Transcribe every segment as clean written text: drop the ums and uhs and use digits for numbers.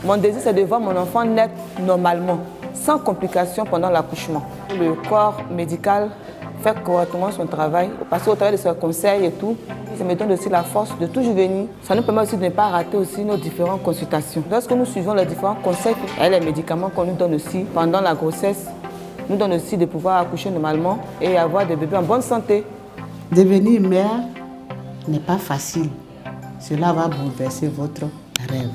Mon désir, c'est de voir mon enfant naître normalement, sans complications pendant l'accouchement. Le corps médical fait correctement son travail, parce qu'au travers de ses conseils et tout, ça me donne aussi la force de toujours venir. Ça nous permet aussi de ne pas rater aussi nos différentes consultations. Lorsque nous suivons les différents conseils et les médicaments qu'on nous donne aussi pendant la grossesse, nous donne aussi de pouvoir accoucher normalement et avoir des bébés en bonne santé. Devenir mère n'est pas facile. Cela va bouleverser votre rêve.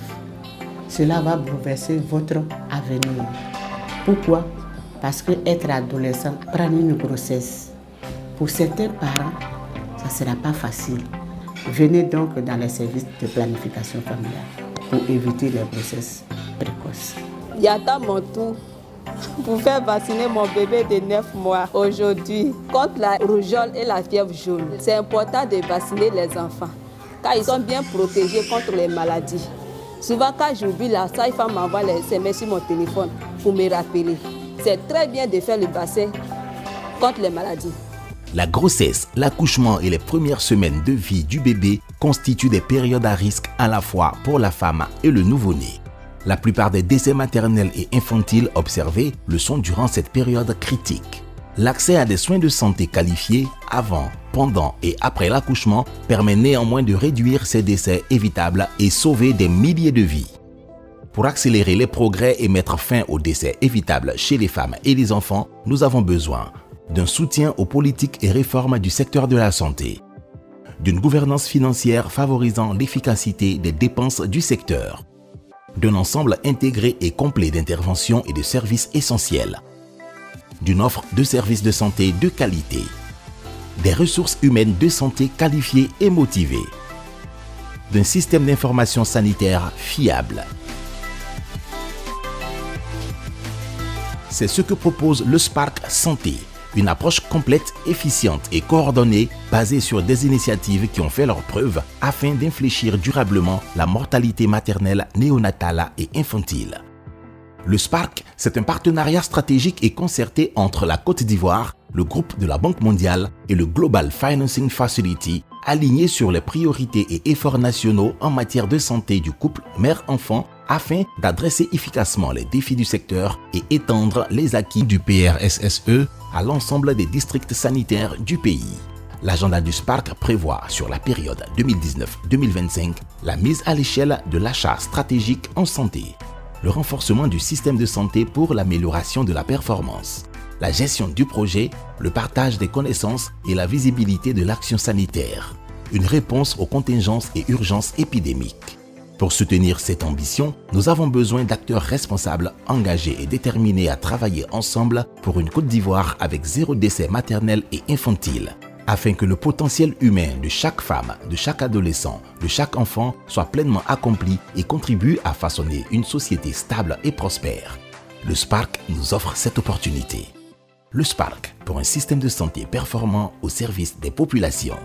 Cela va bouleverser votre avenir. Pourquoi? Parce que être adolescent, prendre une grossesse, pour certains parents, ça ne sera pas facile. Venez donc dans les services de planification familiale pour éviter les grossesses précoces. J'attends mon tour pour faire vacciner mon bébé de 9 mois aujourd'hui contre la rougeole et la fièvre jaune. C'est important de vacciner les enfants car ils sont bien protégés contre les maladies. Souvent quand j'oublie, la sage-femme m'envoie les SMS sur mon téléphone pour me rappeler. C'est très bien de faire le vaccin contre les maladies. La grossesse, l'accouchement et les premières semaines de vie du bébé constituent des périodes à risque à la fois pour la femme et le nouveau-né. La plupart des décès maternels et infantiles observés le sont durant cette période critique. L'accès à des soins de santé qualifiés avant, pendant et après l'accouchement permet néanmoins de réduire ces décès évitables et sauver des milliers de vies. Pour accélérer les progrès et mettre fin aux décès évitables chez les femmes et les enfants, nous avons besoin d'un soutien aux politiques et réformes du secteur de la santé, d'une gouvernance financière favorisant l'efficacité des dépenses du secteur, d'un ensemble intégré et complet d'interventions et de services essentiels, d'une offre de services de santé de qualité, des ressources humaines de santé qualifiées et motivées, d'un système d'information sanitaire fiable. C'est ce que propose le Spark Santé, une approche complète, efficiente et coordonnée basée sur des initiatives qui ont fait leurs preuves afin d'infléchir durablement la mortalité maternelle, néonatale et infantile. Le Spark, c'est un partenariat stratégique et concerté entre la Côte d'Ivoire, le groupe de la Banque mondiale et le Global Financing Facility, aligné sur les priorités et efforts nationaux en matière de santé du couple mère-enfant afin d'adresser efficacement les défis du secteur et étendre les acquis du PRSSE à l'ensemble des districts sanitaires du pays. L'agenda du Spark prévoit sur la période 2019-2025 la mise à l'échelle de l'achat stratégique en santé, le renforcement du système de santé pour l'amélioration de la performance, la gestion du projet, le partage des connaissances et la visibilité de l'action sanitaire, une réponse aux contingences et urgences épidémiques. Pour soutenir cette ambition, nous avons besoin d'acteurs responsables, engagés et déterminés à travailler ensemble pour une Côte d'Ivoire avec zéro décès maternel et infantile, afin que le potentiel humain de chaque femme, de chaque adolescent, de chaque enfant soit pleinement accompli et contribue à façonner une société stable et prospère. Le Spark nous offre cette opportunité. Le Spark pour un système de santé performant au service des populations.